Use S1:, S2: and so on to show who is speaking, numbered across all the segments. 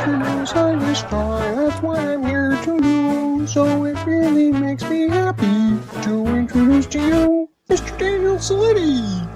S1: introduce I'm a star. That's what I'm here to do. So it really makes me happy to introduce to you Mr. Daniel Salitti.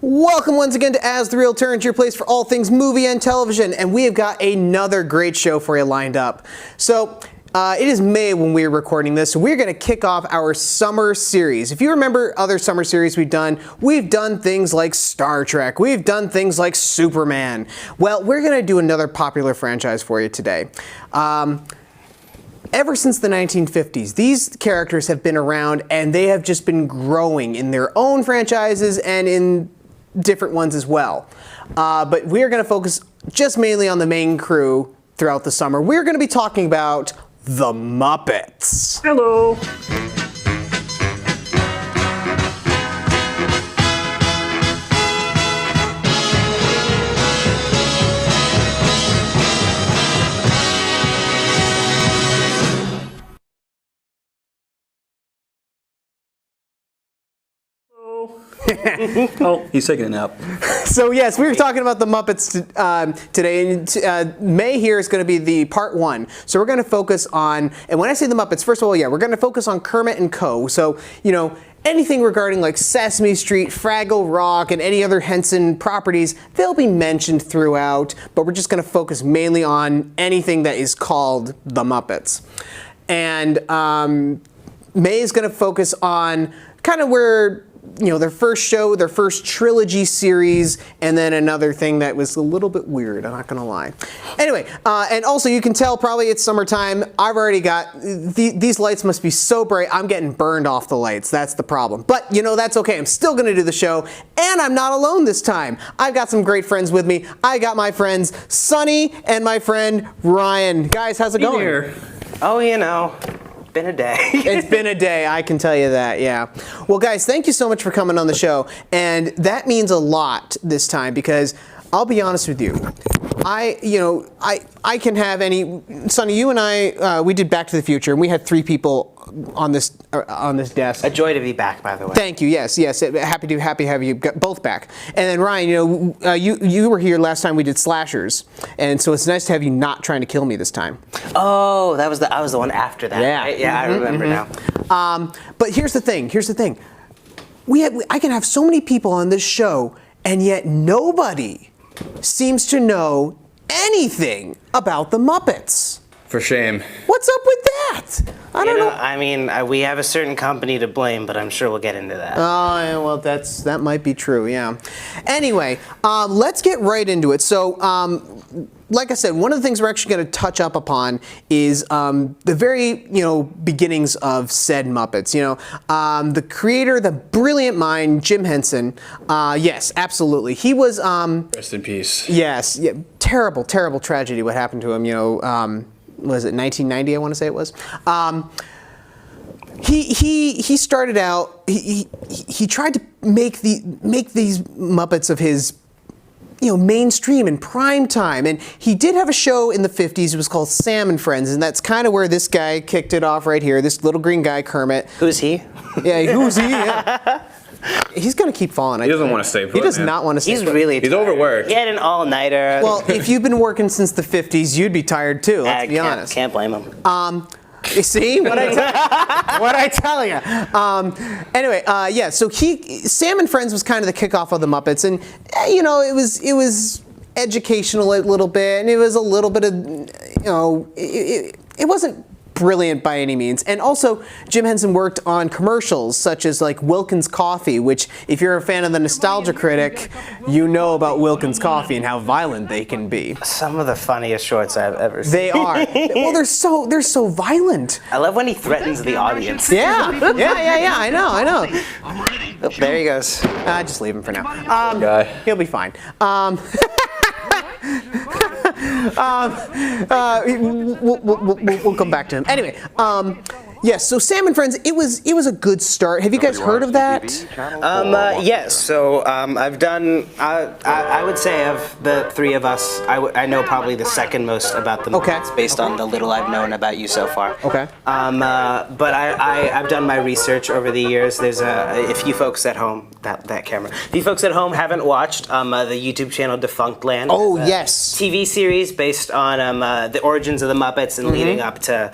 S1: Welcome once again to As the Reel Turns, your place for all things movie and television, and we have got another great show for you lined up. So, it is May when we're recording this, so we're going to kick off our summer series. If you remember other summer series we've done things like Star Trek, we've done things like Superman. Well, we're going to do another popular franchise for you today. Ever since the 1950s, these characters have been around, and they have just been growing in their own franchises and in different ones as well. But we're going to focus just mainly on the main crew throughout the summer. We're going to be talking about the Muppets.
S2: Hello. Oh, he's taking a nap.
S1: So yes, we were talking about the Muppets today, and May here is going to be the part one. So we're going to focus on, and when I say the Muppets, first of all, yeah, we're going to focus on Kermit and Co. So, you know, anything regarding like Sesame Street, Fraggle Rock, and any other Henson properties, they'll be mentioned throughout, but we're just going to focus mainly on anything that is called the Muppets. And May is going to focus on kind of where, you know, their first show, their first trilogy series, and then another thing that was a little bit weird, I'm not gonna lie. Anyway, and also you can tell probably it's summertime. I've already got, these lights must be so bright, I'm getting burned off the lights. That's the problem. But, you know, that's okay. I'm still gonna do the show, and I'm not alone this time. I've got some great friends with me. I got my friends Sonny and my friend Ryan. Guys, how's it going?
S2: Here.
S3: Oh, you know. Been a day.
S1: It's been a day, I can tell you that, yeah. Well, guys, thank you so much for coming on the show, and that means a lot this time because I'll be honest with you. I can have any. Sonny, you and I, we did Back to the Future, and we had 3 people on this desk.
S3: A joy to be back, by the way.
S1: Thank you. Yes. Happy to have you both back. And then Ryan, you know, you were here last time we did slashers, and so it's nice to have you not trying to kill me this time.
S3: Oh, I was the one after that.
S1: Yeah.
S3: Right? Yeah, I remember now.
S1: But here's the thing. I can have so many people on this show, and yet nobody seems to know anything about the Muppets.
S2: For shame.
S1: What's up with that? I don't know.
S3: I mean, we have a certain company to blame, but I'm sure we'll get into that.
S1: Oh, yeah, well, that might be true, yeah. Anyway, let's get right into it. So, like I said, one of the things we're actually going to touch up upon is the very, you know, beginnings of said Muppets. You know, the creator, the brilliant mind, Jim Henson. Yes, absolutely. He was.
S2: Rest in peace.
S1: Yes, yeah, terrible, terrible tragedy. What happened to him? You know, was it 1990? I want to say it was. He started out. He tried to make these Muppets of his, you know, mainstream and prime time. And he did have a show in the 50s. It was called Sam and Friends, and that's kind of where this guy kicked it off right here. This little green guy, Kermit.
S3: Who's he?
S1: Yeah, who's he? Yeah. He's going to keep falling.
S2: He doesn't want to stay put.
S1: He does
S2: man.
S1: not want to stay
S3: He's
S1: put.
S3: really
S2: He's
S3: tired.
S2: overworked.
S3: He had an all-nighter.
S1: Well, if you've been working since the 50s, you'd be tired too, let's be honest.
S3: Can't blame him.
S1: You see what I tell what I tell you. Anyway, yeah. So Sam and Friends was kind of the kickoff of the Muppets, and you know, it was educational a little bit, and it was a little bit of, you know, it wasn't brilliant by any means. And also, Jim Henson worked on commercials such as like Wilkins Coffee, which, if you're a fan of the Nostalgia Critic, you know about Wilkins Coffee and how violent they can be.
S3: Some of the funniest shorts I've ever seen.
S1: They are. Well, they're so violent.
S3: I love when he threatens the audience.
S1: Yeah. I know.
S3: Oh, there he goes.
S1: Just leave him for now.
S2: Guy.
S1: He'll be fine. We'll come back to him. Anyway, yes. So Sam and Friends, it was a good start. Have you guys heard of that?
S3: Yes. So I've done. I would say of the three of us, I know probably the second most about the
S1: Okay.
S3: Muppets based on the little I've known about you so far.
S1: Okay.
S3: But I've done my research over the years. There's if you folks at home, that camera. If you folks at home haven't watched the YouTube channel Defunct Land.
S1: Oh yes.
S3: TV series based on the origins of the Muppets and leading up to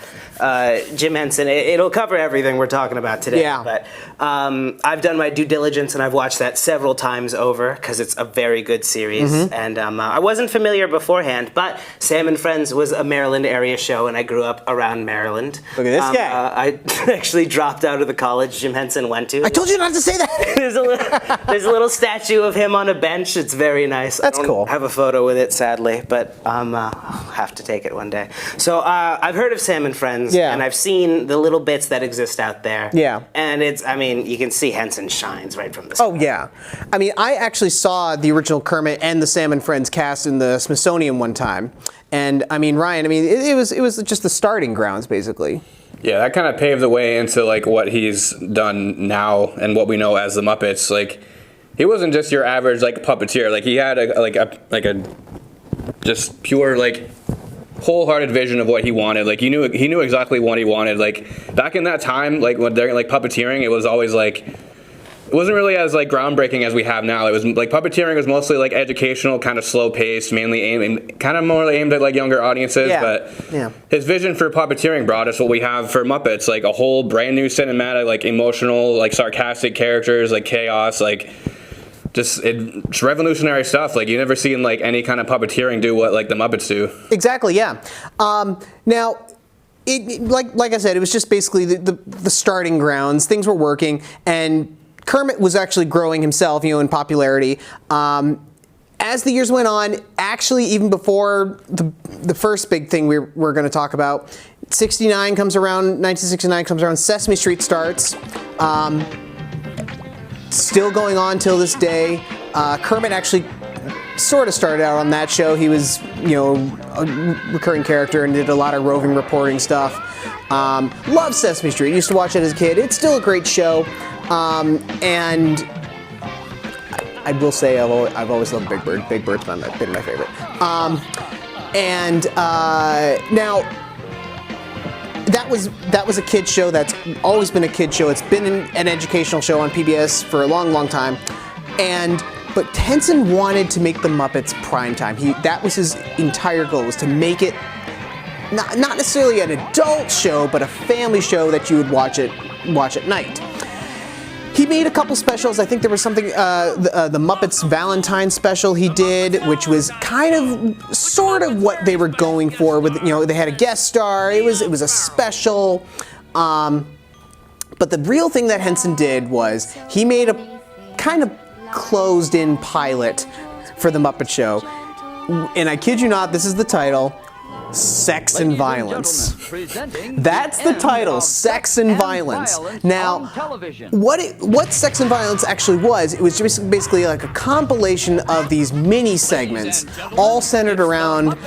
S3: Jim Henson. It'll cover everything we're talking about today.
S1: Yeah.
S3: But I've done my due diligence and I've watched that several times over because it's a very good series. And I wasn't familiar beforehand, but Sam and Friends was a Maryland area show and I grew up around Maryland.
S1: Look at this guy.
S3: I actually dropped out of the college Jim Henson went to.
S1: I told you not to say that.
S3: There's a little statue of him on a bench. It's very nice.
S1: That's
S3: I don't
S1: cool.
S3: have a photo with it, sadly, but I'll have to take it one day. So I've heard of Sam and Friends,
S1: Yeah.
S3: and I've seen the little bits that exist out there.
S1: Yeah.
S3: And I mean, you can see Henson shines right from the
S1: Oh yeah. I mean, I actually saw the original Kermit and the Sam and Friends cast in the Smithsonian one time, and I mean, Ryan, I mean, it was just the starting grounds basically.
S2: Yeah, that kind of paved the way into like what he's done now and what we know as the Muppets. Like, he wasn't just your average like puppeteer. Like, he had a just pure like wholehearted vision of what he wanted. Like, he knew exactly what he wanted. Like, back in that time, like when they're like puppeteering, it was always like, it wasn't really as like groundbreaking as we have now. It was like puppeteering was mostly like educational, kind of slow paced, mainly aimed at like younger audiences.
S1: Yeah.
S2: But
S1: Yeah.
S2: his vision for puppeteering brought us what we have for Muppets, like a whole brand new cinematic, like emotional, like sarcastic characters, like chaos, like it's revolutionary stuff. Like, you never seen like any kind of puppeteering do what like the Muppets do.
S1: Exactly. Yeah. Now. Like I said, it was just basically the starting grounds. Things were working, and Kermit was actually growing himself, you know, in popularity. As the years went on, actually, even before the first big thing we're going to talk about, 1969 comes around, Sesame Street starts. Still going on till this day. Kermit actually sort of started out on that show. He was, you know, a recurring character and did a lot of roving reporting stuff. Love Sesame Street. Used to watch it as a kid. It's still a great show. And I will say I've always loved Big Bird. Big Bird's been my favorite. Now that was a kid show. That's always been a kid show. It's been an educational show on PBS for a long time. But Henson wanted to make the Muppets primetime. That was his entire goal, was to make it not necessarily an adult show, but a family show that you would watch at night. He made a couple specials. I think there was something, the Muppets Valentine special he did, which was kind of, sort of what they were going for. With, you know, they had a guest star. It was a special. But the real thing that Henson did was he made a kind of closed-in pilot for the Muppet Show, and I kid you not, this is the title: Sex and Violence. That's the title, Sex and Violence. Now, what Sex and Violence actually was, it was just basically like a compilation of these mini segments, all centered around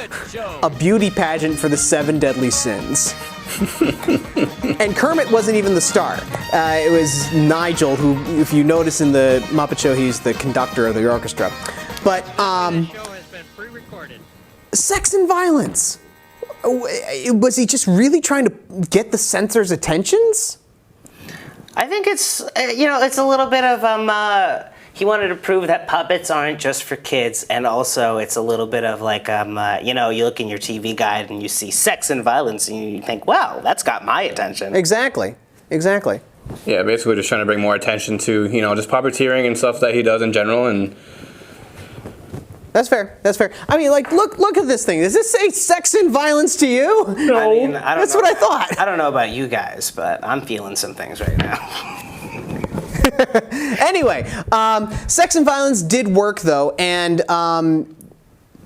S1: a beauty pageant for the 7 deadly sins. And Kermit wasn't even the star. It was Nigel, who, if you notice in the Muppet Show, he's the conductor of the orchestra. But Sex and Violence. Was he just really trying to get the censors' attentions?
S3: I think it's it's a little bit of he wanted to prove that puppets aren't just for kids, and also it's a little bit of like you look in your TV guide and you see sex and violence and you think, wow, that's got my attention.
S1: Exactly.
S2: Yeah, basically just trying to bring more attention to, just puppeteering and stuff that he does in general. And
S1: That's fair. I mean, like, look at this thing. Does this say sex and violence to you?
S3: No. I mean,
S1: That's what I thought.
S3: I don't know about you guys, but I'm feeling some things right now.
S1: Anyway, sex and violence did work, though, and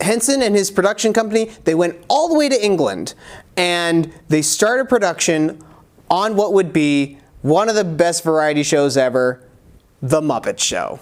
S1: Henson and his production company, they went all the way to England, and they started production on what would be one of the best variety shows ever, The Muppet Show.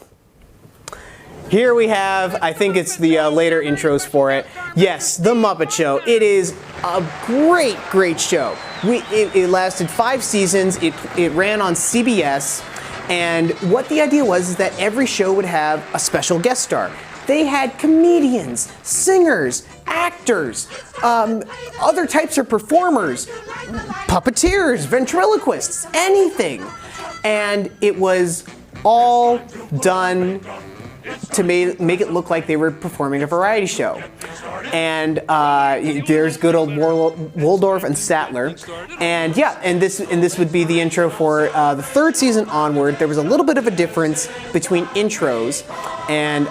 S1: Here we have, I think it's the later intros for it. Yes, The Muppet Show. It is a great show. It lasted 5 seasons. It ran on CBS. And what the idea was is that every show would have a special guest star. They had comedians, singers, actors, other types of performers, puppeteers, ventriloquists, anything. And it was all done to make it look like they were performing a variety show. And there's good old Waldorf and Statler. And yeah, and this would be the intro for the 3rd season onward. There was a little bit of a difference between intros. And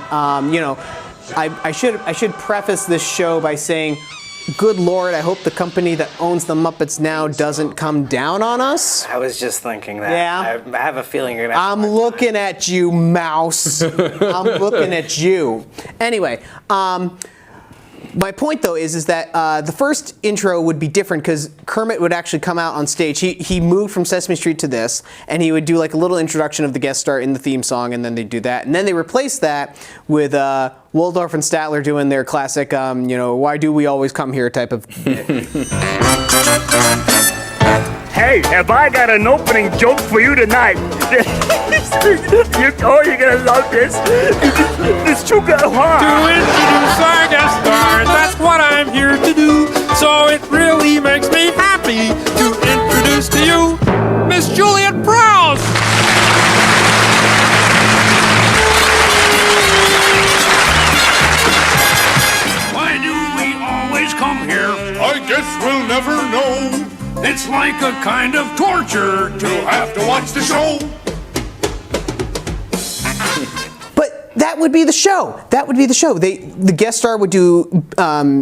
S1: I should preface this show by saying, good Lord, I hope the company that owns the Muppets now doesn't come down on us.
S3: I was just thinking that.
S1: Yeah.
S3: I have a feeling you're gonna.
S1: I'm looking at you, mouse. I'm looking at you. Anyway, my point though is that the first intro would be different because Kermit would actually come out on stage. He moved from Sesame Street to this, and he would do like a little introduction of the guest star in the theme song, and then they'd do that. And then they replaced that with Waldorf and Statler doing their classic, why do we always come here type of
S4: Hey, have I got an opening joke for you tonight? You're gonna love this. This sugar hard.
S5: To introduce our guest star, that's what I'm here to do. So it really makes me happy to introduce to you Miss Juliet Prowse. Why do we always come here?
S6: I guess we'll never know.
S5: It's like a kind of torture to
S6: Have to watch the show.
S1: But that would be the show. The guest star would do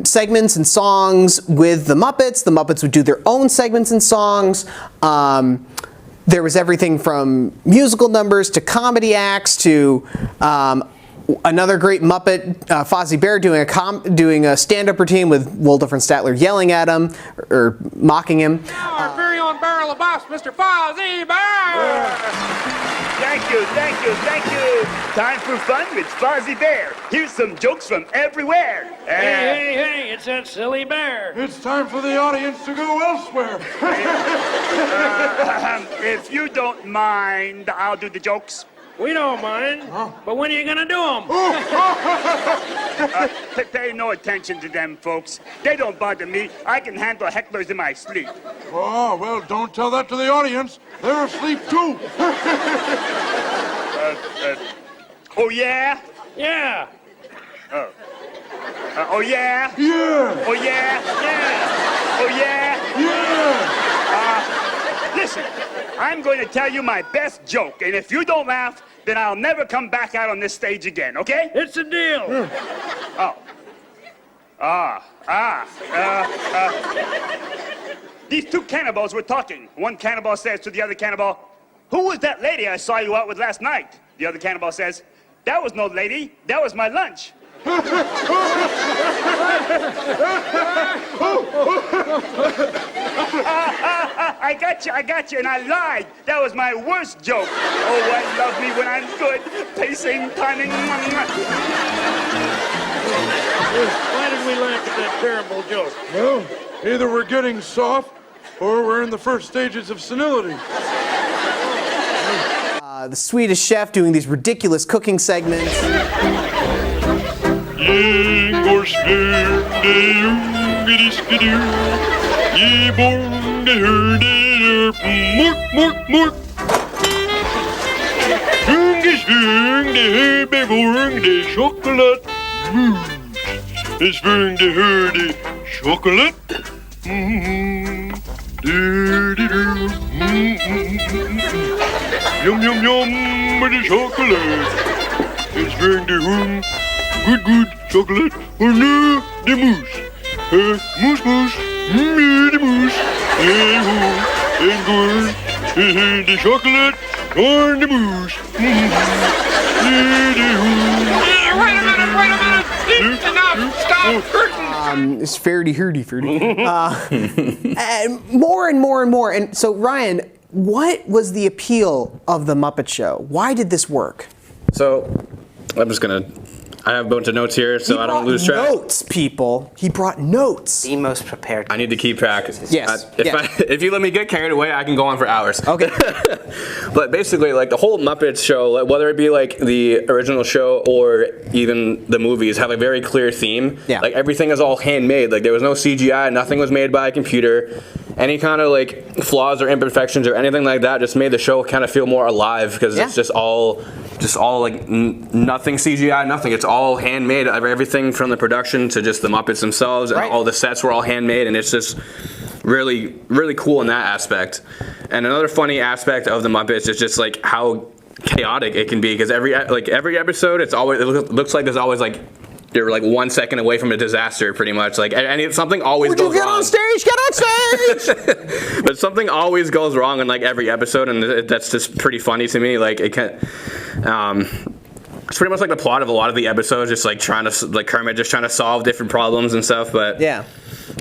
S1: segments and songs with the Muppets. The Muppets would do their own segments and songs. There was everything from musical numbers to comedy acts to another great Muppet, Fozzie Bear, doing a stand-up routine with Waldorf and Statler yelling at him or mocking him.
S5: our very own barrel of boss, Mr. Fozzie Bear.
S4: Thank you. Time for fun with Fozzie Bear. Here's some jokes from everywhere.
S5: Hey, it's that silly bear.
S6: It's time for the audience to go elsewhere.
S4: If you don't mind, I'll do the jokes.
S5: We don't mind, but when are you gonna do them?
S4: Pay no attention to them, folks. They don't bother me. I can handle hecklers in my sleep.
S6: Oh, well, don't tell that to the audience. They're asleep too.
S4: Oh, yeah?
S5: Yeah.
S4: Oh, yeah?
S6: Yeah.
S4: Oh, yeah?
S5: Yeah.
S4: Oh, yeah?
S6: Yeah.
S4: Listen, I'm going to tell you my best joke, and if you don't laugh, then I'll never come back out on this stage again, okay?
S5: It's a deal.
S4: These 2 cannibals were talking. One cannibal says to the other cannibal, "Who was that lady I saw you out with last night?" The other cannibal says, "That was no lady, that was my lunch." I got you, and I lied. That was my worst joke. Oh, I love me when I'm good. Pacing, timing.
S5: Why did we laugh at that terrible joke?
S6: Well, either we're getting soft or we're in the first stages of senility.
S1: The Swedish chef doing these ridiculous cooking segments.
S6: is doing the before the chocolate mousse. It's doing the chocolate. Yum yum yum with the chocolate. It's doing the good chocolate. Or no, the mousse. Mousse mousse. The mousse. And good. The chocolate or the mousse.
S5: Wait a minute. Enough. Stop hurting.
S1: It's fairly hurdy. And more and more and more. And so, Ryan, what was the appeal of the Muppet Show? Why did this work?
S2: So, I have a bunch of notes here so I don't lose track.
S1: Notes, people. He brought notes.
S3: The most prepared.
S2: I need to keep track.
S1: Yes.
S2: If you let me get carried away, I can go on for hours.
S1: Okay.
S2: But basically, like the whole Muppets show, like, whether it be like the original show or even the movies, have a very clear theme.
S1: Yeah.
S2: Like everything is all handmade. Like there was no CGI. Nothing was made by a computer. Any kind of like flaws or imperfections or anything like that just made the show kind of feel more alive because it's just all like nothing CGI, nothing. It's all handmade. Everything from the production to just the Muppets themselves, and all the sets were all handmade, and it's just really, really cool in that aspect. And another funny aspect of the Muppets is just like how chaotic it can be because every episode, it looks like there's always like you're like 1 second away from a disaster, pretty much. Like something always goes wrong.
S1: Would you get on stage?
S2: But something always goes wrong in like every episode, and that's just pretty funny to me. Like it can. It's pretty much like the plot of a lot of the episodes, just like Kermit just trying to solve different problems and stuff. But
S1: Yeah.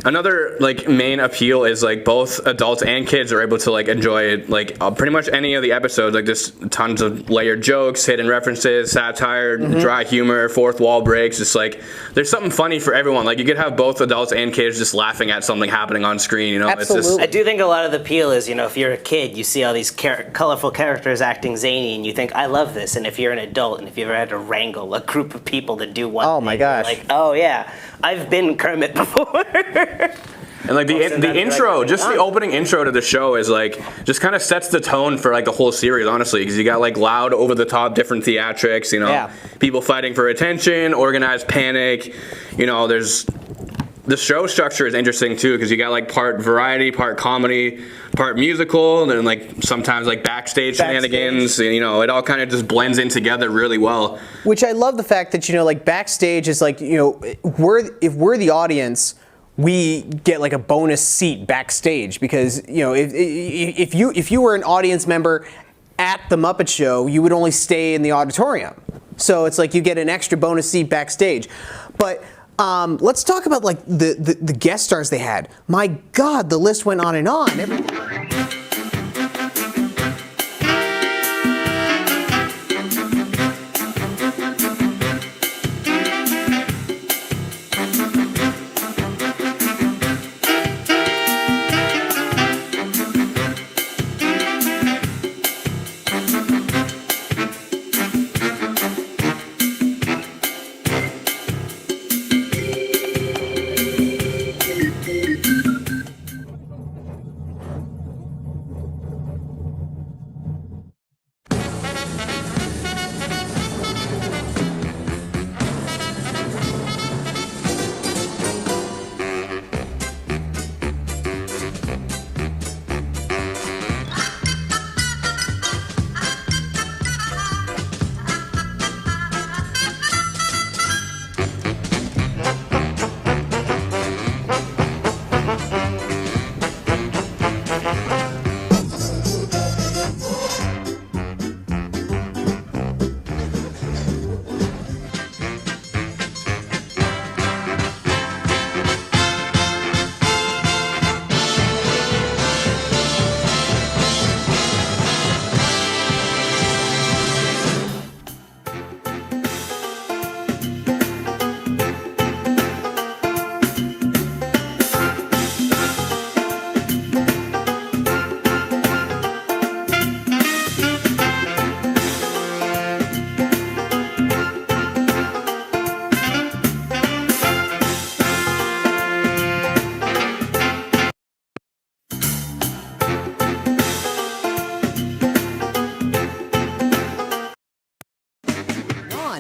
S2: Another like main appeal is like both adults and kids are able to like enjoy like pretty much any of the episodes. Like just tons of layered jokes, hidden references, satire, dry humor, fourth wall breaks. Just like there's something funny for everyone. Like you could have both adults and kids just laughing at something happening on screen. You know,
S1: Absolutely.
S2: It's just,
S3: I do think a lot of the appeal is, if you're a kid, you see all these colorful characters acting zany, and you think, I love this. And if you're an adult, and if you've ever had to wrangle a group of people to do one
S1: Oh
S3: thing,
S1: my
S3: you're
S1: gosh.
S3: like, oh yeah, I've been Kermit before.
S2: And like the intro, just the opening intro to the show is like just kind of sets the tone for like the whole series, honestly, because you got like loud, over the top, different theatrics, people fighting for attention, organized panic, there's the show structure is interesting too because you got like part variety, part comedy, part musical, and then like sometimes like backstage shenanigans. And, it all kind of just blends in together really well.
S1: Which I love the fact that like backstage is like if we're the audience, we get like a bonus seat backstage because if you were an audience member at the Muppet Show, you would only stay in the auditorium. So it's like you get an extra bonus seat backstage. But let's talk about like the guest stars they had. My God, the list went on and on.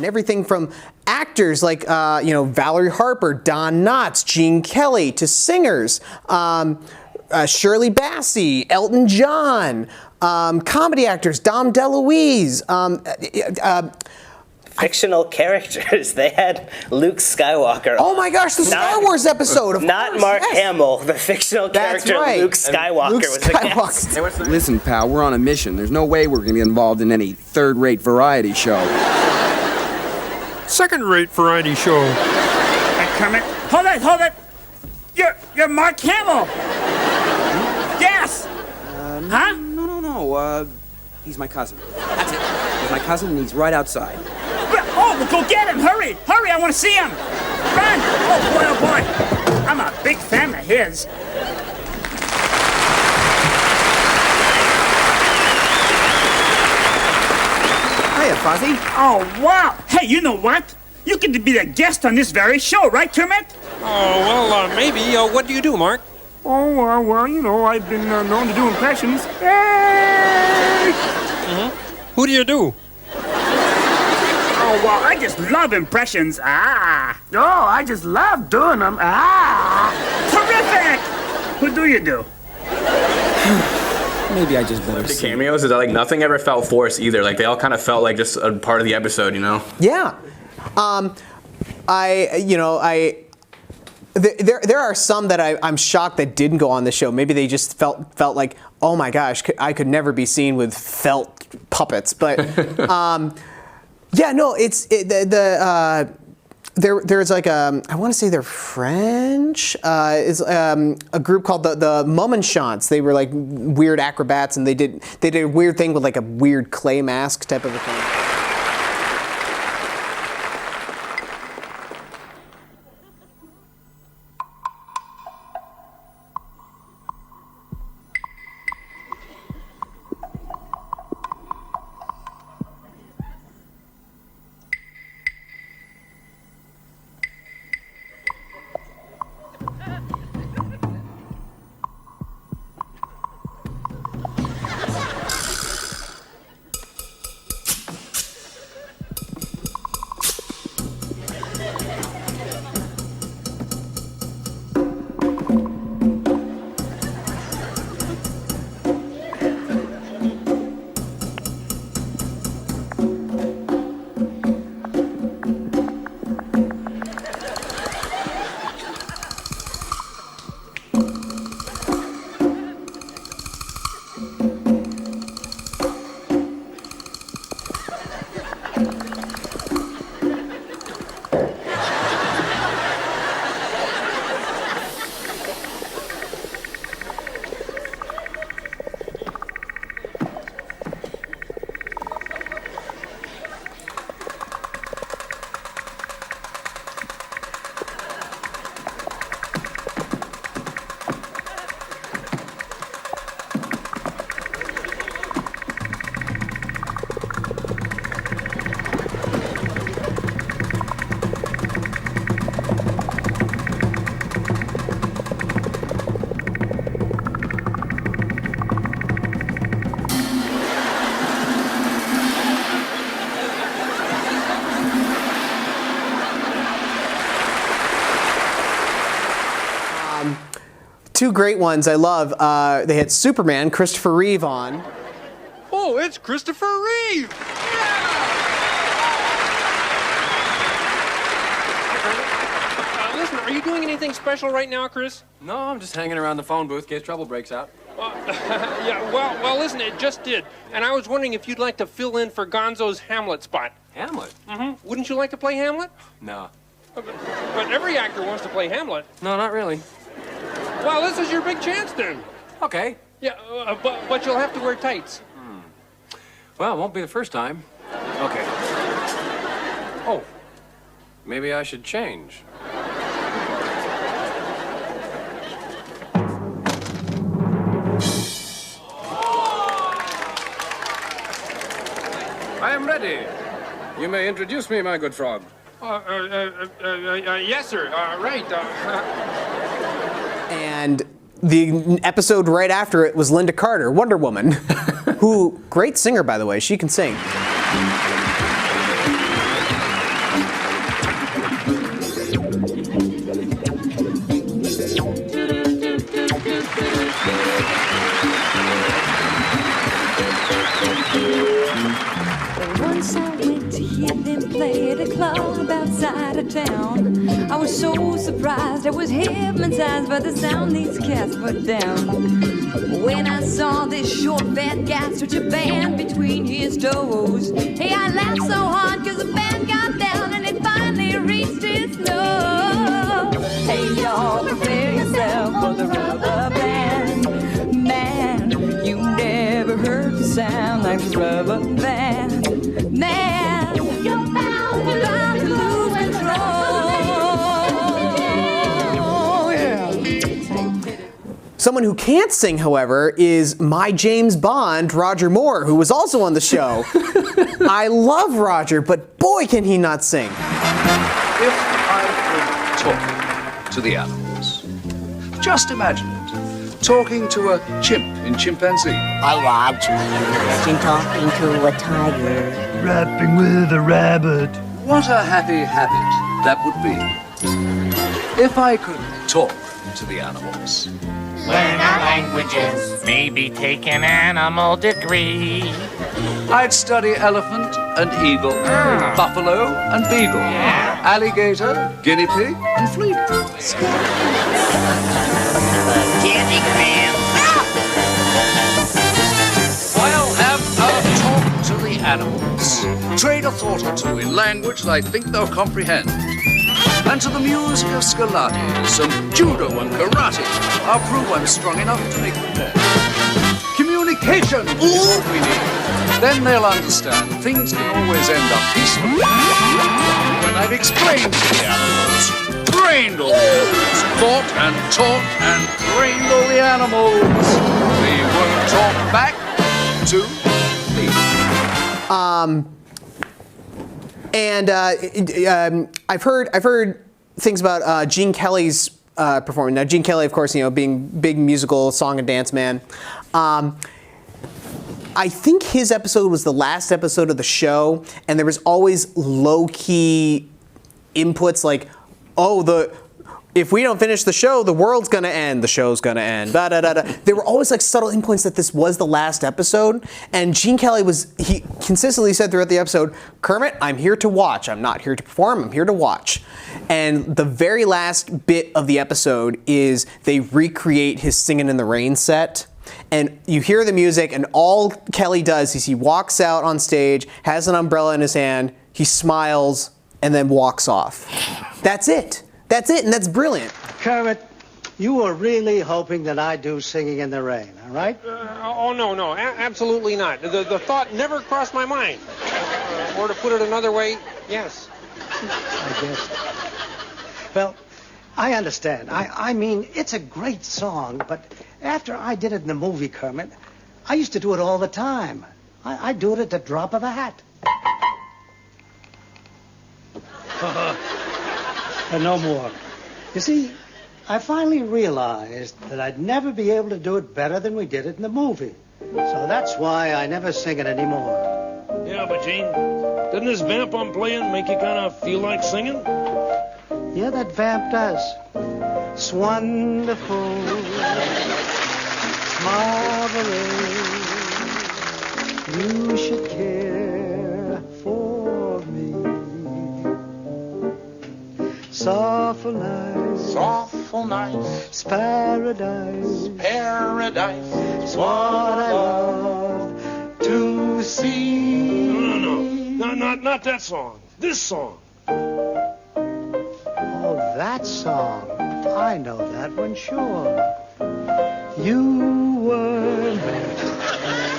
S1: everything from actors like Valerie Harper, Don Knotts, Gene Kelly, to singers. Shirley Bassey, Elton John, comedy actors, Dom DeLuise,
S3: Fictional characters. They had Luke Skywalker.
S1: oh my gosh, the Star Wars episode. Of
S3: Not
S1: course,
S3: Mark
S1: yes.
S3: Hamill, the fictional
S1: That's
S3: character
S1: right.
S3: Luke Skywalker
S1: Luke
S3: was the guest.
S1: Skywalker.
S7: Listen, pal, we're on a mission. There's no way we're going to be involved in any third-rate variety show.
S5: Second-rate variety show.
S4: Hey, Kermit. Hold it. You're Mark Hamill. Yes. Huh?
S7: No. He's my cousin. That's it. He's my cousin, and he's right outside.
S4: Oh, well, go get him. Hurry, I want to see him. Run. Oh, boy. I'm a big fan of his.
S7: Hiya, Fozzie.
S4: Oh, wow. Hey, you know what? You get to be the guest on this very show, right, Kermit?
S5: Oh, well, maybe. What do you do, Mark?
S4: Oh, well, I've been known to do impressions. Hey!
S5: Who do you do?
S4: Oh, well, I just love impressions. Ah. Oh, I just love doing them. Ah. Terrific. Who do you do?
S7: Maybe I just better
S2: The
S7: see.
S2: cameos is that like nothing ever felt forced either. Like they all kind of felt like just a part of the episode, you know?
S1: Yeah. There are some that I'm shocked that didn't go on the show. Maybe they just felt like, oh my gosh, I could never be seen with felt puppets. But yeah, no, there's like I want to say they're French. Is a group called the Mummenschanz. They were like weird acrobats, and they did a weird thing with like a weird clay mask type of a thing. Two great ones I love. They had Superman, Christopher Reeve on.
S5: Oh, it's Christopher Reeve! Listen, are you doing anything special right now, Chris?
S8: No, I'm just hanging around the phone booth in case trouble breaks out.
S5: Yeah, well, listen, it just did. And I was wondering if you'd like to fill in for Gonzo's Hamlet spot.
S8: Hamlet?
S5: Mm-hmm. Wouldn't you like to play Hamlet?
S8: No.
S5: But every actor wants to play Hamlet.
S8: No, not really.
S5: Well, this is your big chance then.
S8: Okay.
S5: Yeah, but you'll have to wear tights.
S8: Well, it won't be the first time. Okay. Oh, maybe I should change. I am ready. You may introduce me, my good frog.
S5: Yes, sir. Right.
S1: And the episode right after it was Linda Carter, Wonder Woman, who, great singer, by the way. She can sing.
S9: Once I went to hear them play at a club outside of town. I was so surprised, I was hypnotized by the sound these cats put down. When I saw this short fat guy switch a band between his toes, hey, I laughed so hard cause the band got down and it finally reached its note. Hey y'all, prepare yourself for the rubber band. Man, you never heard the sound like the rubber band. Man, you're bound to lose control. Yeah.
S1: Someone who can't sing, however, is my James Bond, Roger Moore, who was also on the show. I love Roger, but boy, can he not sing.
S10: If I could talk to the animals, just imagine it. Talking to a chimp in chimpanzee.
S11: Hi, Rog. Imagine talking to a tiger.
S6: Rapping with a rabbit.
S10: What a happy habit that would be. If I could talk to the animals.
S12: Learn our languages, maybe take an animal degree.
S10: I'd study elephant and eagle, buffalo and beagle, alligator, guinea pig and flea.
S11: Candy Graham.
S10: I'll have a talk to the animals. Trade a thought or two in language I think they'll comprehend. And to the music of Scarlatti, some judo and karate, I'll prove I'm strong enough to make them dead. Communication is what we need. Then they'll understand things can always end up peacefully. When I've explained to the animals, trained all the animals, thought and taught and trained all the animals, they won't talk back to me.
S1: I've heard things about Gene Kelly's performance. Now, Gene Kelly, of course, being big musical song and dance man. I think his episode was the last episode of the show, and there was always low-key inputs like, if we don't finish the show, the world's gonna end, the show's gonna end, da da da da. There were always like subtle inputs that this was the last episode, and Gene Kelly he consistently said throughout the episode, Kermit, I'm here to watch, I'm not here to perform, I'm here to watch. And the very last bit of the episode is they recreate his Singin' in the Rain set. And you hear the music, and all Kelly does is he walks out on stage, has an umbrella in his hand, he smiles, and then walks off. That's it. That's it, and that's brilliant.
S13: Kermit, you were really hoping that I do Singing in the Rain, all right?
S5: No, absolutely not. The thought never crossed my mind. Or to put it another way, yes.
S13: I guess. Well, I understand. I mean, it's a great song, but after I did it in the movie, Kermit, I used to do it all the time. I do it at the drop of a hat. And no more. You see, I finally realized that I'd never be able to do it better than we did it in the movie. So that's why I never sing it anymore.
S6: Yeah, but Gene, doesn't this vamp I'm playing make you kind of feel like singing?
S13: Yeah, that vamp does. It's wonderful. It's marvelous. You should care for me. Softful night.
S12: Softful night.
S13: It's paradise.
S12: Paradise.
S13: It's what I love to see.
S6: No, not that song. This song.
S13: Oh, that song. I know that one, sure. You were meant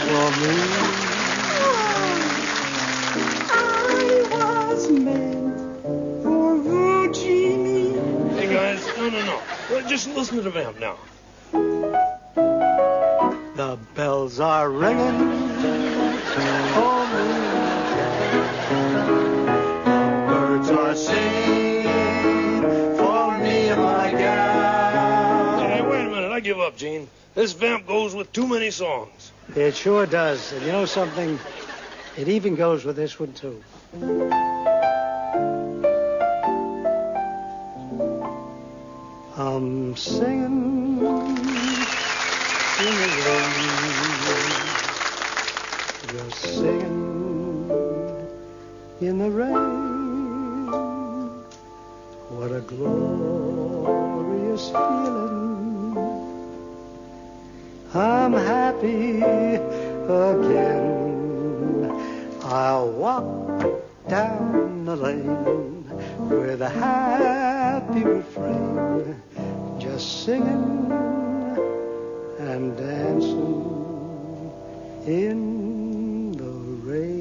S13: for me. I was meant for you, Genie.
S6: Hey, guys, no. Just listen to the vamp now.
S13: The bells are ringing for me. The birds are singing for me, my gal.
S6: Hey, wait a minute. I give up, Gene. This vamp goes with too many songs.
S13: It sure does. And you know something? It even goes with this one, too. I'm singing I'm happy again. I'll walk down the lane with a happy refrain, just singing and dancing in the rain.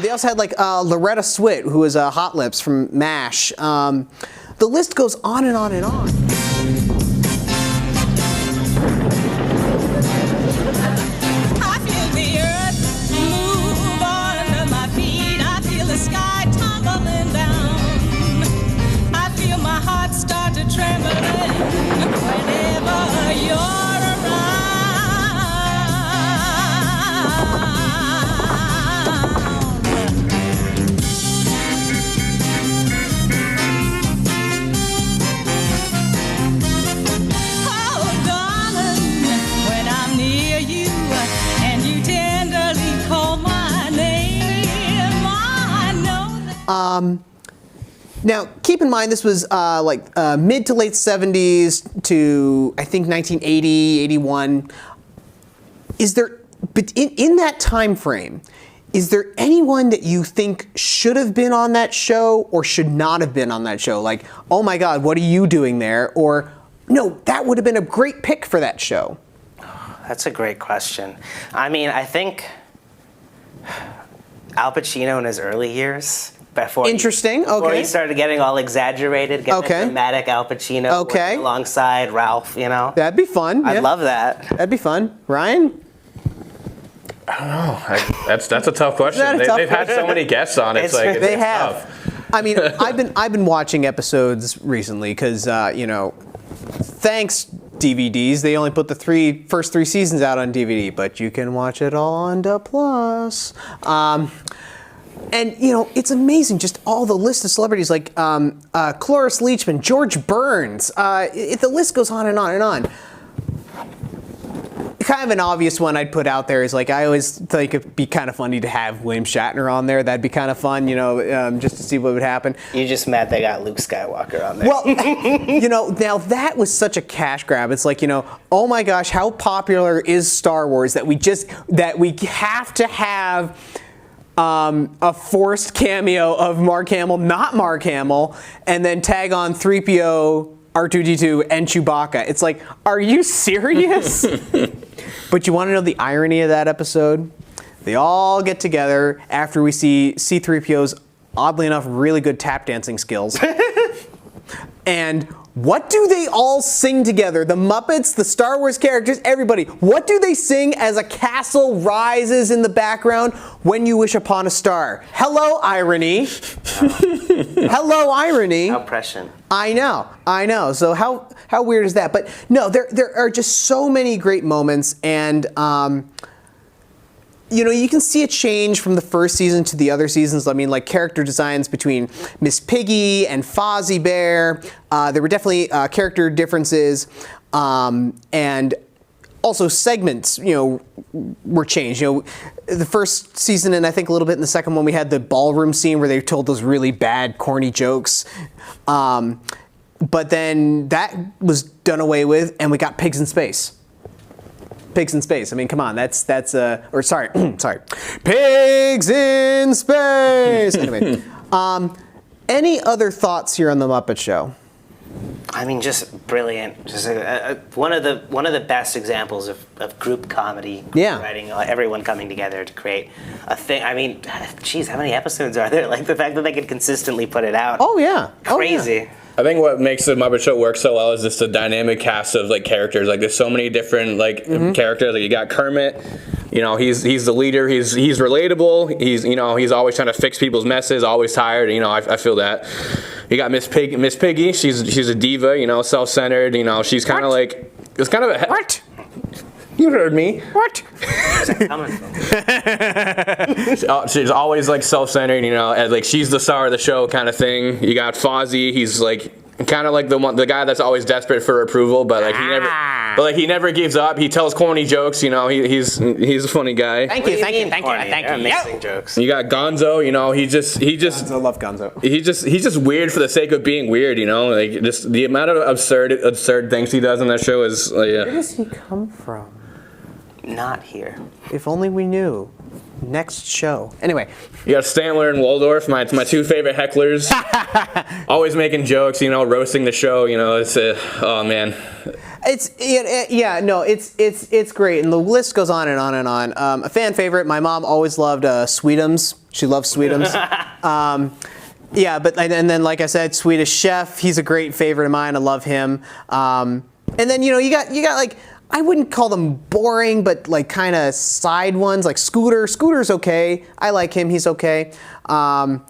S1: They also had like Loretta Swit, who was Hot Lips from MASH. The list goes on and on and on.
S14: I feel the earth move under my feet. I feel the sky tumbling down. I feel my heart start to tremble whenever you're around.
S1: Now, keep in mind this was mid to late 70s to I think 1980, 81. Is there, but in that time frame, is there anyone that you think should have been on that show or should not have been on that show? Like, oh my God, what are you doing there? Or, no, that would have been a great pick for that show.
S3: That's a great question. I mean, I think Al Pacino in his early years, before he started getting all exaggerated, getting a dramatic Al Pacino working alongside Ralph, you know?
S1: That'd be fun.
S3: I'd love that.
S1: That'd be fun. Ryan?
S2: I don't know. That's a tough question. They've had so many guests on. It's
S1: they have.
S2: Tough.
S1: I mean, I've been watching episodes recently because thanks DVDs, they only put the first three seasons out on DVD, but you can watch it all on the Plus. And it's amazing, just all the list of celebrities like Cloris Leachman, George Burns. The list goes on and on and on. Kind of an obvious one I'd put out there is I always think it'd be kind of funny to have William Shatner on there. That'd be kind of fun, just to see what would happen.
S3: You're just mad they got Luke Skywalker on there.
S1: Well, now that was such a cash grab. It's oh my gosh, how popular is Star Wars that we have to have a forced cameo of Mark Hamill, not Mark Hamill, and then tag on 3PO, R2-D2, and Chewbacca. It's are you serious? But you want to know the irony of that episode? They all get together after we see C-3PO's, oddly enough, really good tap dancing skills. And what do they all sing together? The Muppets, the Star Wars characters, everybody. What do they sing as a castle rises in the background? When You Wish Upon a Star. Hello, irony. Hello, irony.
S3: How prescient.
S1: I know. So how weird is that? But no, there are just so many great moments, and you can see a change from the first season to the other seasons. I mean, character designs between Miss Piggy and Fozzie Bear. There were definitely character differences, and also segments, were changed. The first season, and I think a little bit in the second one, we had the ballroom scene where they told those really bad, corny jokes. But then that was done away with, and we got Pigs in Space. Pigs in Space. I mean, come on, sorry, Pigs in Space. Anyway, any other thoughts here on the Muppet Show?
S3: I mean, just brilliant. Just one of the best examples of group comedy.
S1: Yeah.
S3: Writing, everyone coming together to create a thing. I mean, geez, how many episodes are there? The fact that they could consistently put it out.
S1: Oh yeah.
S3: Crazy.
S1: Oh, yeah.
S2: I think what makes the Muppet Show work so well is just the dynamic cast of characters. There's so many different characters. You got Kermit, You know, he's the leader. He's relatable. He's always trying to fix people's messes. Always tired. You know, I feel that. You got Miss Piggy. She's a diva. You know, self-centered. You know, she's kind of like it's kind of a
S1: what.
S2: You heard me.
S1: What?
S2: She's always like self-centered, you know, and like she's the star of the show kind of thing. You got Fozzie. He's like kind of like the guy that's always desperate for approval, but like he never gives up. He tells corny jokes, you know. He's a funny guy.
S1: Thank you.
S3: Amazing jokes.
S2: You got Gonzo, you know. He just
S1: I love Gonzo.
S2: he's just weird for the sake of being weird, you know. Like just the amount of absurd things he does on that show is like,
S1: Where does he come from?
S3: Not here.
S1: If only we knew. Next show. Anyway.
S2: You got Stantler and Waldorf, my two favorite hecklers. Always making jokes, you know, roasting the show, you know. It's oh man.
S1: It's great, and the list goes on and on and on. A fan favorite. My mom always loved Sweetums. She loves Sweetums. Yeah, but and then like I said, Swedish Chef. He's a great favorite of mine. I love him. And then you got like. I wouldn't call them boring, but like kind of side ones, like Scooter. Scooter's okay. I like him. He's okay. And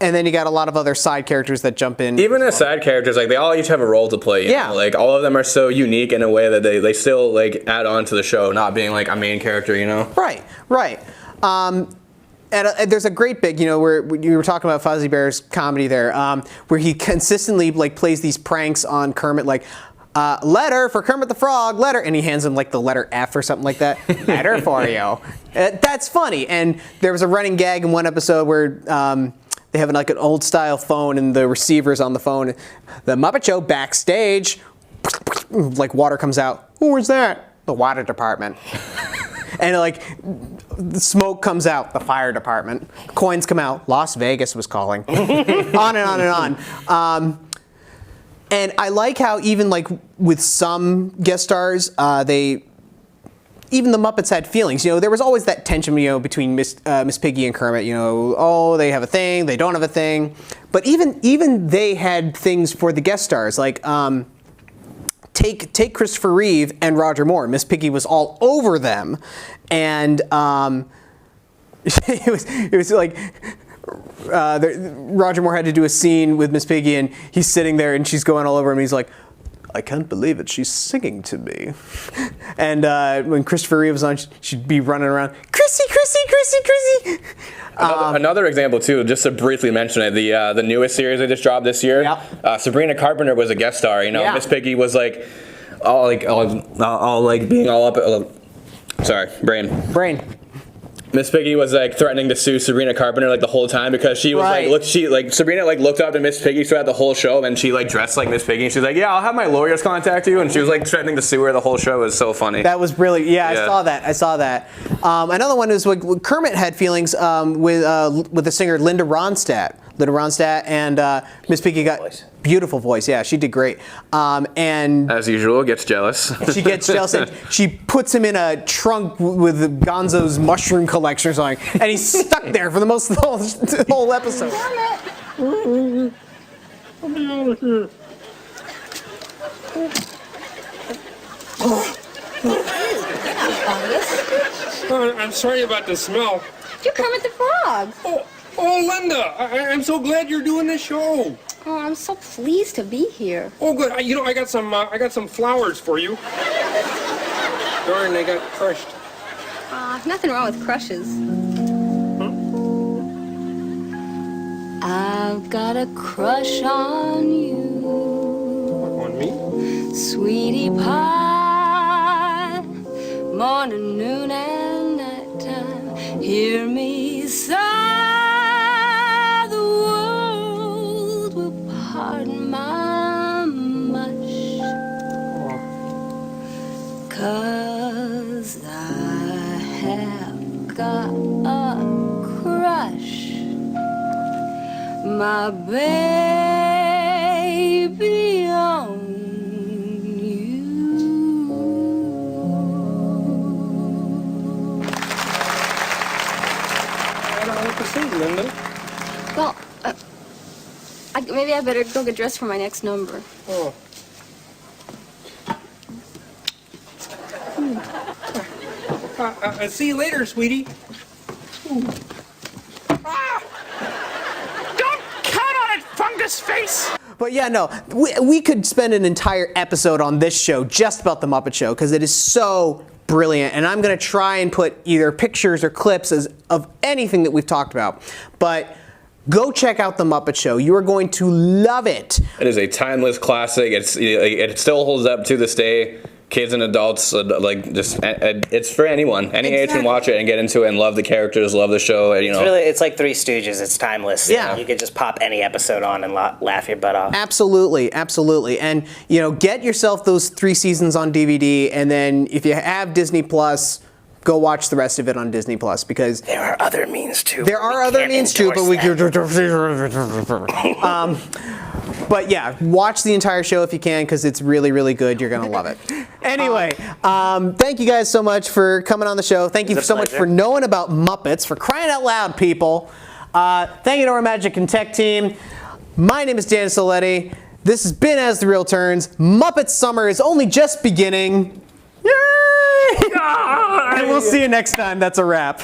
S1: then you got a lot of other side characters that jump in.
S2: Even as side characters, like they all each have a role to play. You know? Like all of them are so unique in a way that they still like add on to the show, not being like a main character, you know?
S1: Right. And there's a great big, you know, where you were talking about Fozzie Bear's comedy there, where he consistently like plays these pranks on Kermit, like. Letter for Kermit the Frog, letter, and he hands him like the letter F or something like that. Letter for you. That's funny. And there was a running gag in one episode where they have like an old style phone and the receiver's on the phone. The Muppet Show backstage, like water comes out. Who was that? The water department. And like the smoke comes out, the fire department. Coins come out, Las Vegas was calling. On and on and on. And I like how even like with some guest stars, even the Muppets had feelings. You know, there was always that tension, you know, between Miss Piggy and Kermit. You know, oh, they have a thing, they don't have a thing. But even they had things for the guest stars. Like take Christopher Reeve and Roger Moore. Miss Piggy was all over them, and it was like. Roger Moore had to do a scene with Miss Piggy, and he's sitting there, and she's going all over him. And he's like, "I can't believe it. She's singing to me." And when Christopher Reeve was on, she'd be running around, "Chrissy, Chrissy, Chrissy, Chrissy."
S2: Another example too, just to briefly mention it, the newest series they just dropped this year. Sabrina Carpenter was a guest star. You know, Miss Piggy was like, all being all up. Sorry, brain. Miss Piggy was like threatening to sue Sabrina Carpenter like the whole time because she was Sabrina like looked up to Miss Piggy throughout the whole show, and she like dressed like Miss Piggy, and she's like, "Yeah, I'll have my lawyers contact you," and she was like threatening to sue her the whole show. It was so funny.
S1: That was brilliant. Yeah, I saw that. Another one was when Kermit had feelings with the singer Linda Ronstadt. And Miss Piggy got beautiful voice. Yeah, she did great. And
S2: as usual, gets jealous.
S1: She gets jealous, and she puts him in a trunk with Gonzo's mushroom collection or something, and he's stuck there for the whole episode.
S5: I'm sorry about the smell.
S15: You're Kermit the Frog.
S5: Oh, Linda, I'm so glad you're doing this show.
S15: Oh, I'm so pleased to be here.
S5: Oh, good. I got some flowers for you. Darn, they got crushed.
S15: Nothing wrong with crushes. I've got a crush on you.
S5: On me?
S15: Sweetie pie, morning, noon, and nighttime. Hear me sigh, the world will pardon my mush. 'Cause I have got a crush, my baby, on you.
S5: I don't know what to say, Linda.
S15: Well, maybe I better go get dressed for my next number.
S5: Oh. See you later, sweetie.
S12: Don't count on it, fungus face!
S1: But yeah, no, we could spend an entire episode on this show just about the Muppet Show because it is so brilliant, and I'm going to try and put either pictures or clips of anything that we've talked about. But go check out the Muppet Show. You are going to love it.
S2: It is a timeless classic. It still holds up to this day. Kids and adults, it's for anyone. Any age can watch it and get into it and love the characters, love the show. And,
S3: It's like Three Stooges. It's timeless.
S1: Yeah.
S3: You could just pop any episode on and laugh your butt off.
S1: Absolutely, absolutely. And, get yourself those 3 seasons on DVD, and then if you have Disney Plus, go watch the rest of it on Disney Plus because
S3: there are other means too.
S1: There are other means too, but we but yeah, watch the entire show if you can because it's really, really good. You're gonna love it. Anyway, thank you guys so much for coming on the show. Thank you so much for knowing about Muppets, for crying out loud, people. Thank you to our Magic and Tech team. My name is Dan Soletti. This has been As the Real Turns. Muppet Summer is only just beginning. Yay! And we'll see you next time. That's a wrap.